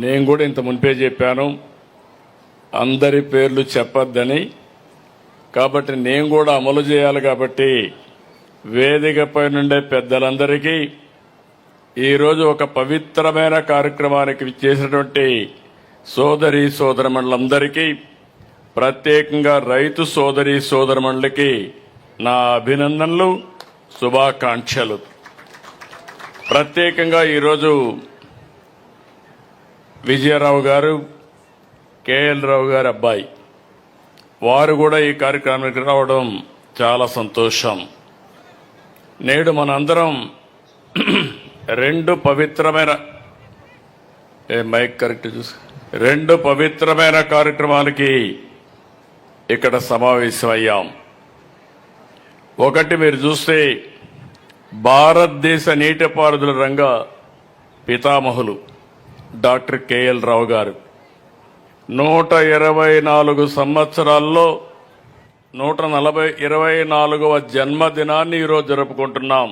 నేను కూడా ఇంత మునిపే చెప్పాను అందరి పేర్లు చెప్పొద్దని. కాబట్టి నేను కూడా అమలు చేయాలి. కాబట్టి వేదికపై నుండే పెద్దలందరికీ ఈరోజు ఒక పవిత్రమైన కార్యక్రమానికి చేసినటువంటి సోదరి సోదరమణులందరికీ, ప్రత్యేకంగా రైతు సోదరి సోదరమణులకి నా అభినందనలు, శుభాకాంక్షలు. ప్రత్యేకంగా ఈరోజు విజయరావు గారు, కేఎల్ రావు గారి అబ్బాయి వారు కూడా ఈ కార్యక్రమానికి రావడం చాలా సంతోషం. నేడు మనందరం రెండు పవిత్రమైన కార్యక్రమాలకి ఇక్కడ సమావేశమయ్యాం. ఒకటి, మీరు చూస్తే భారతదేశ నీటిపారుదల రంగ పితామహులు డాక్టర్ కేఎల్ రావు గారు 124 సంవత్సరాల్లో 124వ జన్మదినాన్ని ఈరోజు జరుపుకుంటున్నాం.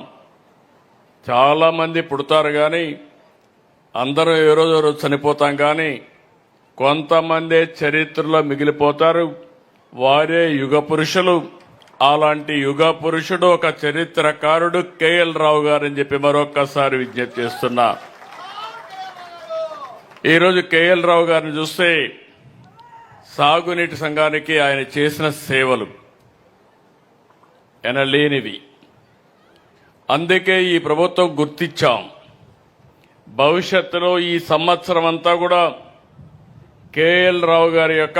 చాలామంది పుడతారు కానీ అందరూ ఏ రోజు చనిపోతాం, కానీ కొంతమందే చరిత్రలో మిగిలిపోతారు. వారే యుగ పురుషులు. అలాంటి యుగ పురుషుడు, ఒక చరిత్రకారుడు కేఎల్ రావు గారు అని చెప్పి మరొక్కసారి విజ్ఞప్తి చేస్తున్నా. ఈరోజు కేఎల్ రావు గారిని చూస్తే సాగునీటి సంఘానికి ఆయన చేసిన సేవలు ఎనలేనివి. అందుకే ఈ ప్రభుత్వం గుర్తించాం. భవిష్యత్తులో ఈ సంవత్సరం అంతా కూడా కేఎల్ రావు గారి యొక్క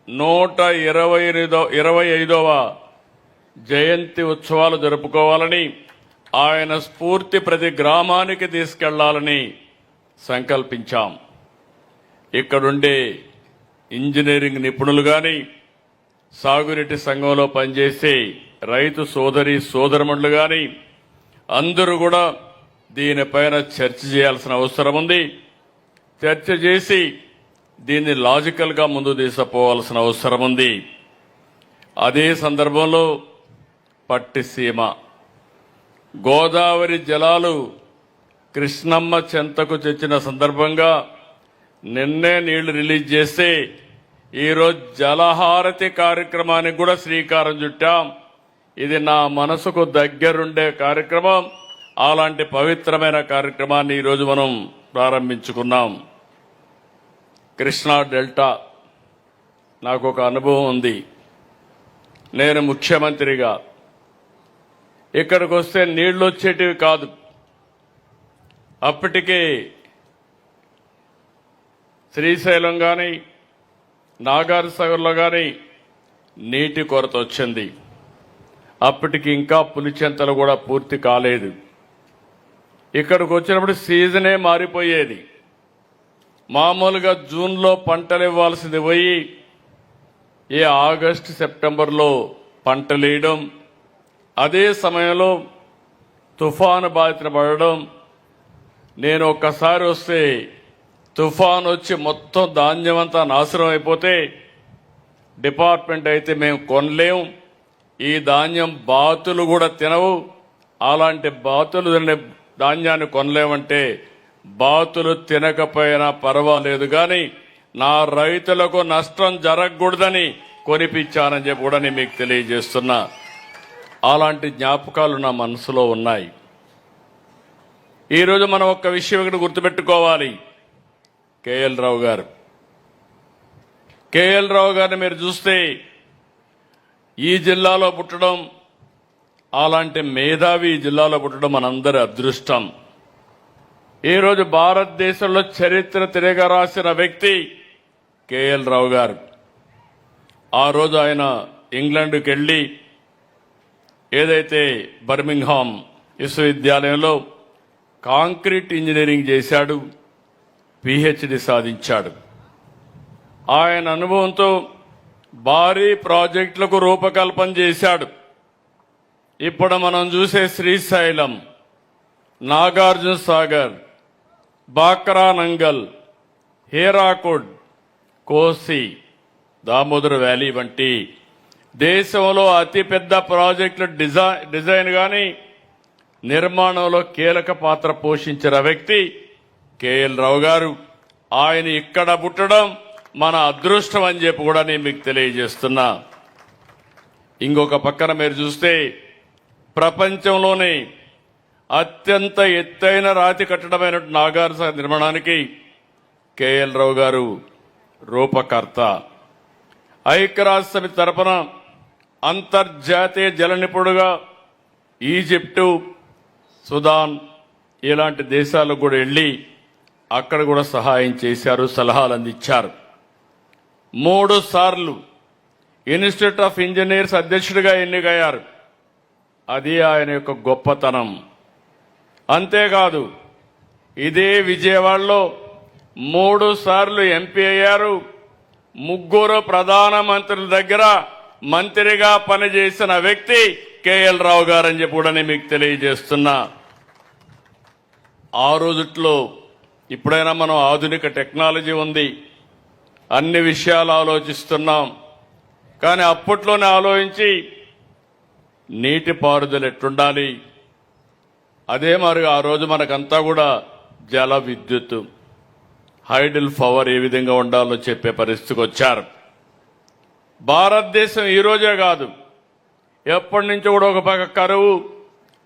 125వ జయంతి ఉత్సవాలు జరుపుకోవాలని, ఆయన స్ఫూర్తి ప్రతి గ్రామానికి తీసుకెళ్లాలని సంకల్పించాం. ఇక్కడుండే ఇంజనీరింగ్ నిపుణులు కానీ, సాగునీటి సంఘంలో పనిచేసే రైతు సోదరి సోదరమణులు కానీ అందరూ కూడా దీనిపైన చర్చ చేయాల్సిన అవసరం ఉంది. చర్చ చేసి దీన్ని లాజికల్గా ముందు తీసుకుపోవాల్సిన అవసరం ఉంది. అదే సందర్భంలో పట్టిసీమ గోదావరి జలాలు కృష్ణమ్మ చెంతకు తెచ్చిన సందర్భంగా నిన్నే నీళ్లు రిలీజ్ చేస్తే ఈరోజు జలహారతి కార్యక్రమానికి కూడా శ్రీకారం చుట్టాం. ఇది నా మనసుకు దగ్గరుండే కార్యక్రమం. అలాంటి పవిత్రమైన కార్యక్రమాన్ని ఈరోజు మనం ప్రారంభించుకున్నాం. కృష్ణా డెల్టా నాకు ఒక అనుభవం ఉంది. నేను ముఖ్యమంత్రిగా ఇక్కడికి వస్తే నీళ్లు వచ్చేటివి కాదు. అప్పటికే శ్రీశైలం కానీ నాగార్జునసాగర్లో కానీ నీటి కొరత వచ్చింది. అప్పటికి ఇంకా పులిచెంతలు కూడా పూర్తి కాలేదు. ఇక్కడికి వచ్చినప్పుడు సీజనే మారిపోయేది. మామూలుగా జూన్లో పంటలు ఇవ్వాల్సింది పోయి ఆగస్టు సెప్టెంబర్లో పంటలు వేయడం, అదే సమయంలో తుఫాను బాధిత పడడం. నేను ఒక్కసారి వస్తే తుఫాన్ వచ్చి మొత్తం ధాన్యం అంతా నాశనం అయిపోతే డిపార్ట్మెంట్ అయితే మేము కొనలేం, ఈ ధాన్యం బాతులు కూడా తినవు, అలాంటి బాతులు తినే ధాన్యాన్ని కొనలేమంటే బాతులు తినకపోయినా పర్వాలేదు కానీ నా రైతులకు నష్టం జరగకూడదని కొనిపించానని చెప్పి కూడా నేను మీకు తెలియజేస్తున్నా. అలాంటి జ్ఞాపకాలు నా మనసులో ఉన్నాయి. ఈరోజు మనం ఒక్క విషయం ఇక్కడ గుర్తుపెట్టుకోవాలి. కేఎల్ రావు గారిని మీరు చూస్తే ఈ జిల్లాలో పుట్టడం, అలాంటి మేధావి ఈ జిల్లాలో పుట్టడం మనందరి అదృష్టం. ఈరోజు భారతదేశంలో చరిత్ర తిరగ రాసిన వ్యక్తి కేఎల్ రావు గారు. ఆ రోజు ఆయన ఇంగ్లాండ్కి వెళ్ళి ఏదైతే బర్మింగ్హామ్ విశ్వవిద్యాలయంలో కాంక్రీట్ ఇంజనీరింగ్ చేశాడు, పిహెచ్డి సాధించాడు. ఆయన అనుభవంతో భారీ ప్రాజెక్టులకు రూపకల్పన చేశాడు. ఇప్పుడు మనం చూసే శ్రీశైలం, నాగార్జునసాగర్, బాక్రా నంగల్, హీరాకుడ్, కోసి, దామోదర్ వ్యాలీ వంటి దేశంలో అతిపెద్ద ప్రాజెక్టుల డిజైన్ కానీ నిర్మాణంలో కీలక పాత్ర పోషించిన వ్యక్తి కేఎల్ రావు గారు. ఆయన ఇక్కడ పుట్టడం మన అదృష్టం అని చెప్పి కూడా నేను మీకు తెలియజేస్తున్నా. ఇంకొక పక్కన మీరు చూస్తే ప్రపంచంలోనే అత్యంత ఎత్తైన రాతి కట్టడమైన నాగార్జున నిర్మాణానికి కేఎల్ రావు గారు రూపకర్త. ఐక్యరాజ్య సమితి తరపున అంతర్జాతీయ జల నిపుణుడుగా ఈజిప్టు, సుదాన్ ఇలాంటి దేశాలకు కూడా వెళ్ళి అక్కడ కూడా సహాయం చేశారు, సలహాలు అందించారు. 3 సార్లు ఇన్స్టిట్యూట్ ఆఫ్ ఇంజనీర్స్ అధ్యక్షుడిగా ఎన్నికయ్యారు. అది ఆయన యొక్క గొప్పతనం. అంతేకాదు ఇదే విజయవాడలో 3 సార్లు ఎంపీ అయ్యారు. 3 ప్రధానమంత్రుల దగ్గర మంత్రిగా పనిచేసిన వ్యక్తి కేఎల్ రావు గారని చెప్పి కూడా నేను మీకు తెలియజేస్తున్నా. ఆ రోజుట్లో ఇప్పుడైనా మనం ఆధునిక టెక్నాలజీ ఉంది, అన్ని విషయాలు ఆలోచిస్తున్నాం. కానీ అప్పట్లోనే ఆలోచించి నీటిపారుదల ఎట్లుండాలి, అదే మరి ఆ రోజు మనకంతా కూడా జల విద్యుత్, హైడల్ పవర్ ఏ విధంగా ఉండాలో చెప్పే పరిస్థితికి వచ్చారు. భారతదేశం ఈ రోజే కాదు, ఎప్పటి నుంచో కూడా ఒక పక్క కరువు,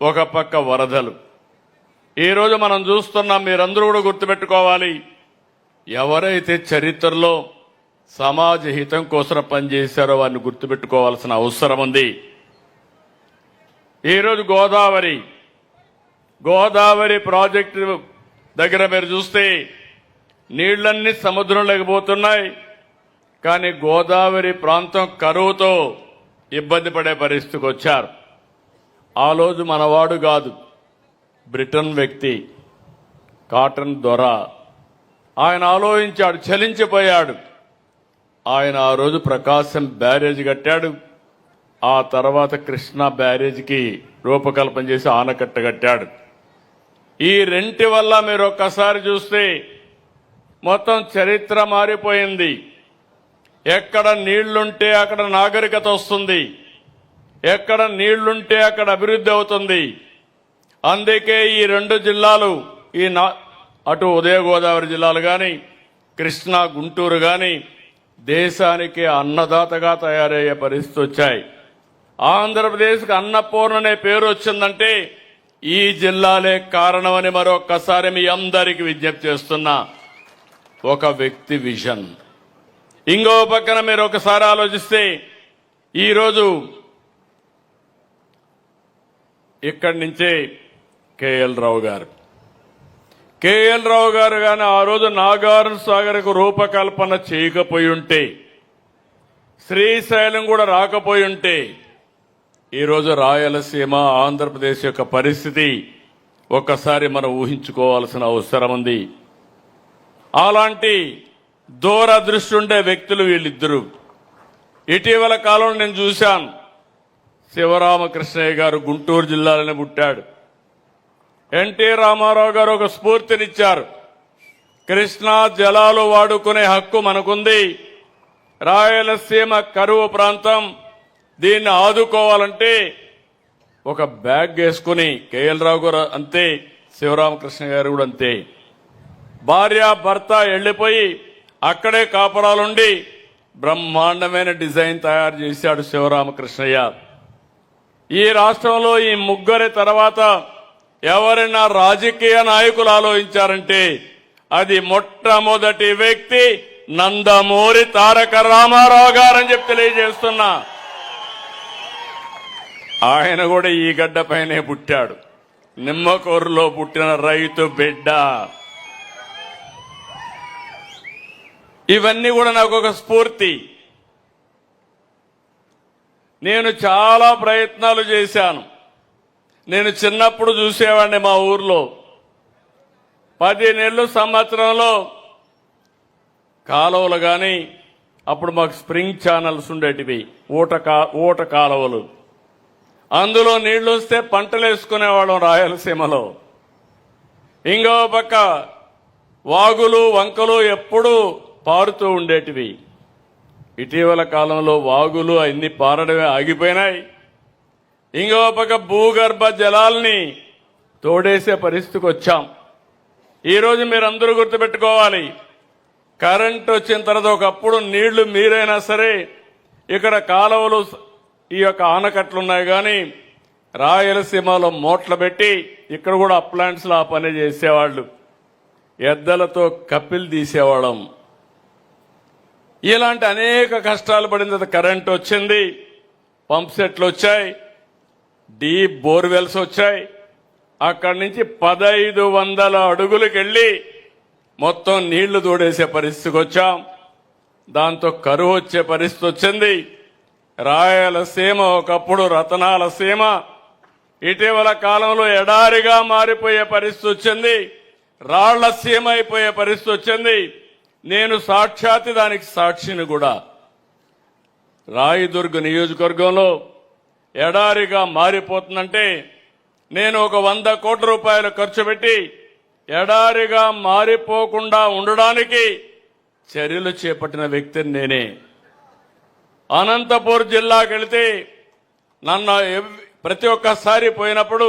ఒక పక్క వరదలు. ఈ రోజు మనం చూస్తున్నాం. మీరందరూ కూడా గుర్తుపెట్టుకోవాలి, ఎవరైతే చరిత్రలో సమాజ హితం కోసం పనిచేశారో వారిని గుర్తుపెట్టుకోవాల్సిన అవసరం ఉంది. ఈరోజు గోదావరి ప్రాజెక్టు దగ్గర మీరు చూస్తే నీళ్లన్నీ సముద్రంలోకి పోతున్నాయి. కానీ గోదావరి ప్రాంతం కరువుతో ఇబ్బంది పడే పరిస్థితికి వచ్చారు. ఆ రోజు మనవాడు కాదు, బ్రిటన్ వ్యక్తి కాటన్ దొర, ఆయన ఆలోచించాడు, చలించిపోయాడు. ఆయన ఆ రోజు ప్రకాశం బ్యారేజ్ కట్టాడు. ఆ తర్వాత కృష్ణా బ్యారేజ్కి రూపకల్పన చేసి ఆనకట్ట కట్టాడు. ఈ రెంటి వల్ల మీరు ఒక్కసారి చూస్తే మొత్తం చరిత్ర మారిపోయింది. ఎక్కడ నీళ్లుంటే అక్కడ నాగరికత వస్తుంది, ఎక్కడ నీళ్లుంటే అక్కడ అభివృద్ధి అవుతుంది. అందుకే ఈ 2 జిల్లాలు, అటు ఉదయ గోదావరి జిల్లాలు కానీ, కృష్ణా గుంటూరు కానీ దేశానికి అన్నదాతగా తయారయ్యే పరిస్థితి వచ్చాయి. ఆంధ్రప్రదేశ్కి అన్నపూర్ణ అనే పేరు వచ్చిందంటే ఈ జిల్లాలే కారణమని మరొక్కసారి మీ అందరికీ విజ్ఞప్తి చేస్తున్నా. ఒక వ్యక్తి విజన్. ఇంకో పక్కన మీరు ఒకసారి ఆలోచిస్తే ఈరోజు ఇక్కడి నుంచే కేఎల్ రావు గారు కానీ ఆ రోజు నాగార్జున సాగర్కు రూపకల్పన చేయకపోయి ఉంటే, శ్రీశైలం కూడా రాకపోయి ఉంటే ఈరోజు రాయలసీమ, ఆంధ్రప్రదేశ్ యొక్క పరిస్థితి ఒక్కసారి మనం ఊహించుకోవాల్సిన అవసరం ఉంది. అలాంటి దూరదృష్టి ఉండే వ్యక్తులు వీళ్ళిద్దరూ. ఇటీవల కాలంలో నేను చూశాను, శివరామకృష్ణయ్య గారు గుంటూరు జిల్లాలోనే పుట్టాడు. ఎన్టీ రామారావు గారు ఒక స్ఫూర్తినిచ్చారు. కృష్ణా జలాలు వాడుకునే హక్కు మనకుంది, రాయలసీమ కరువు ప్రాంతం, దీన్ని ఆదుకోవాలంటే ఒక బ్యాగ్ వేసుకుని, కేఎల్ రావు గారు అంతే, శివరామకృష్ణ గారు కూడా అంతే, భార్య భర్త వెళ్లిపోయి అక్కడే కాపురాలుండి బ్రహ్మాండమైన డిజైన్ తయారు చేశాడు శివరామకృష్ణయ్య. ఈ రాష్ట్రంలో ఈ 3 తర్వాత ఎవరైనా రాజకీయ నాయకులు ఆలోచించారంటే అది మొట్టమొదటి వ్యక్తి నందమూరి తారక రామారావు గారని చెప్పి తెలియజేస్తున్నా. ఆయన కూడా ఈ గడ్డపైనే పుట్టాడు, నిమ్మకూరులో పుట్టిన రైతు బిడ్డ. ఇవన్నీ కూడా నాకు ఒక స్ఫూర్తి. నేను చాలా ప్రయత్నాలు చేశాను. నేను చిన్నప్పుడు చూసేవాడిని మా ఊర్లో 10 నెలలు సంవత్సరంలో కాలువలు కానీ, అప్పుడు మాకు స్ప్రింగ్ ఛానల్స్ ఉండేటివి, ఊట కాలువలు, అందులో నీళ్లు వస్తే పంటలు వేసుకునేవాళ్ళం రాయలసీమలో. ఇంకో పక్క వాగులు వంకలు ఎప్పుడూ పారుతూ ఉండేటివి. ఇటీవల కాలంలో వాగులు అన్ని పారడమే ఆగిపోయినాయి. ఇంకో పక్క భూగర్భ జలాల్ని తోడేసే పరిస్థితికి వచ్చాం. ఈరోజు మీరందరూ గుర్తుపెట్టుకోవాలి, కరెంట్ వచ్చిన తర్వాత ఒకప్పుడు నీళ్లు మీరైనా సరే ఇక్కడ కాలువలు ఈ యొక్క ఆనకట్లు ఉన్నాయి కానీ రాయలసీమలో మోట్లు పెట్టి ఇక్కడ కూడా అప్లాంట్స్ లో ఆ పని చేసేవాళ్ళు, ఎద్దలతో కప్పిలు తీసేవాళ్ళం. ఇలాంటి అనేక కష్టాలు పడిన తర్వాత కరెంట్ వచ్చింది, పంప్ సెట్లు వచ్చాయి, డీప్ బోర్వెల్స్ వచ్చాయి. అక్కడి నుంచి 1500 అడుగులకు వెళ్లి మొత్తం నీళ్లు తోడేసే పరిస్థితికి వచ్చాం. దాంతో కరువు వచ్చే పరిస్థితి వచ్చింది. రాయలసీమ ఒకప్పుడు రతనాల సీమ ఇటీవల కాలంలో ఎడారిగా మారిపోయే పరిస్థితి వచ్చింది, రాళ్ల సీమ అయిపోయే పరిస్థితి వచ్చింది. నేను సాక్షాత్ దానికి సాక్షిని కూడా. రాయదుర్గ నియోజకవర్గంలో ఎడారిగా మారిపోతుందంటే నేను ఒక 100 కోట్ల రూపాయలు ఖర్చు పెట్టి ఎడారిగా మారిపోకుండా ఉండడానికి చర్యలు చేపట్టిన వ్యక్తిని నేనే. అనంతపూర్ జిల్లాకి వెళితే నన్ను ప్రతి ఒక్కసారి పోయినప్పుడు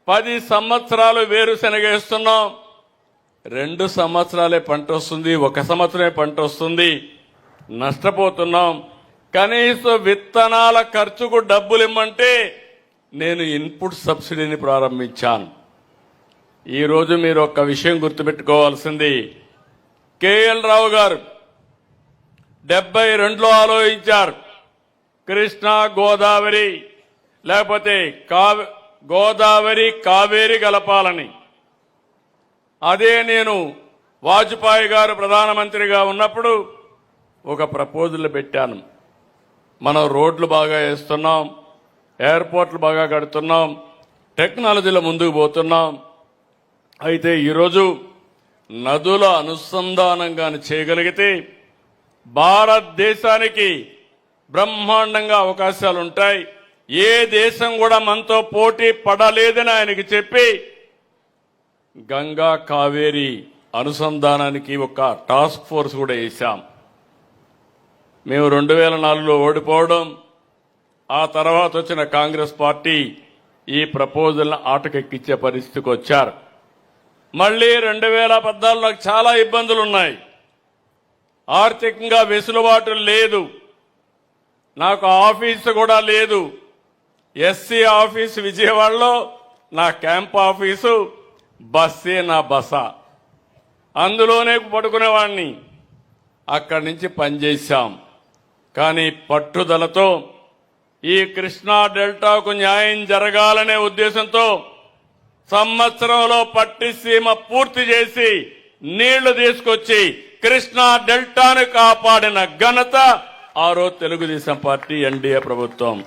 10 సంవత్సరాలు వేరుశనగ వేస్తున్నాం, 2 సంవత్సరాలే పంట వస్తుంది, 1 సంవత్సరమే పంట వస్తుంది, నష్టపోతున్నాం. కనీసం విత్తనాల ఖర్చుకు డబ్బులు ఇమ్మంటే నేను ఇన్పుట్ సబ్సిడీని ప్రారంభించాను. ఈరోజు మీరు ఒక్క విషయం గుర్తుపెట్టుకోవాల్సింది, కేఎల్ రావు గారు 72లో ఆలోచించారు కృష్ణా గోదావరి లేకపోతే గోదావరి కావేరి కలపాలని. అదే నేను వాజ్పేయి గారు ప్రధానమంత్రిగా ఉన్నప్పుడు ఒక ప్రపోజల్ పెట్టాను. మనం రోడ్లు బాగా వేస్తున్నాం, ఎయిర్పోర్ట్లు బాగా కడుతున్నాం, టెక్నాలజీలో ముందుకు పోతున్నాం. అయితే ఈరోజు నదుల అనుసంధానంగా చేయగలిగితే భారతదేశానికి బ్రహ్మాండంగా అవకాశాలు ఉంటాయి. ఏ దేశం కూడా మనతో పోటీ పడలేదని ఆయనకి చెప్పి గంగా కావేరి అనుసంధానానికి ఒక టాస్క్ ఫోర్స్ కూడా వేశాం. మేము 2004లో ఓడిపోవడం, ఆ తర్వాత వచ్చిన కాంగ్రెస్ పార్టీ ఈ ప్రపోజల్ని ఆటకెక్కించే పరిస్థితికి వచ్చారు. మళ్లీ 2014లో చాలా ఇబ్బందులు ఉన్నాయి, ఆర్థికంగా వెసులుబాటు లేదు, నాకు ఆఫీసు కూడా లేదు. ఎస్సీ ఆఫీసు విజయవాడలో నా క్యాంప్ ఆఫీసు, బస్సే నా బస, అందులోనే పడుకునేవాడిని. అక్కడి నుంచి పనిచేశాం. కానీ పట్టుదలతో ఈ కృష్ణా డెల్టాకు న్యాయం జరగాలనే ఉద్దేశంతో సంవత్సరంలో పట్టిసీమ పూర్తి చేసి నీళ్లు తీసుకొచ్చి కృష్ణా డెల్టాను కాపాడిన ఘనత ఆ రోజు తెలుగుదేశం పార్టీ ఎన్డీఏ ప్రభుత్వం.